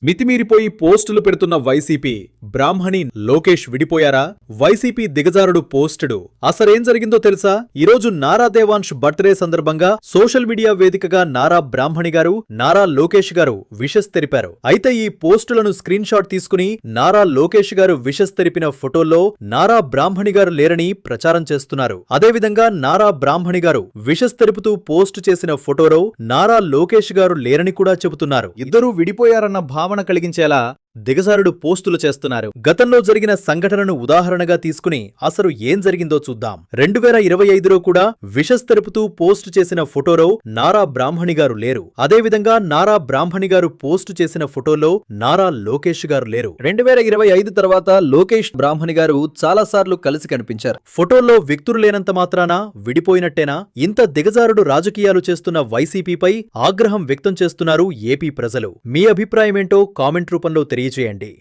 మితిమీరిపోయి పోస్టులు పెడుతున్న వైసీపీ బ్రాహ్మణి లోకేష్ విడిపోయారా? వైసీపీ దిగజారుడు పోస్టుడు అసలేం జరిగిందో తెలుసా? ఈరోజు నారా దేవాంశ్ బర్త్డే సందర్భంగా సోషల్ మీడియా వేదికగా నారా బ్రాహ్మణి గారు, నారా లోకేష్ గారు విషస్ తెలిపారు. అయితే ఈ పోస్టులను స్క్రీన్ షాట్ తీసుకుని నారా లోకేష్ గారు విషస్ తెలిపిన ఫోటోల్లో నారా బ్రాహ్మణి గారు లేరని ప్రచారం చేస్తున్నారు. అదేవిధంగా నారా బ్రాహ్మణి గారు విషస్ తెలుపుతూ పోస్టు చేసిన ఫోటోలో నారా లోకేష్ గారు లేరని కూడా చెబుతున్నారు. ఇద్దరూ విడిపోయారన్న భావన కలిగించేలా దిగజారుడు పోస్టులు చేస్తున్నారు. గతంలో జరిగిన సంఘటనను ఉదాహరణగా తీసుకుని అసలు ఏం జరిగిందో చూద్దాం. 2025లో కూడా విషస్ తెలుపుతూ పోస్టు చేసిన ఫోటోలో నారా బ్రాహ్మణి గారు లేరు. అదేవిధంగా నారా బ్రాహ్మణి గారు పోస్టు చేసిన ఫోటోలో నారా లోకేష్ గారు లేరు. 2025 తర్వాత లోకేష్ బ్రాహ్మణి గారు చాలాసార్లు కలిసి కనిపించారు. ఫోటోల్లో వ్యక్తులు లేనంత మాత్రాన విడిపోయినట్టేనా? ఇంత దిగజారుడు రాజకీయాలు చేస్తున్న వైసీపీపై ఆగ్రహం వ్యక్తం చేస్తున్నారు ఏపీ ప్రజలు. మీ అభిప్రాయమేంటో కామెంట్ రూపంలో తెలియజేయండి.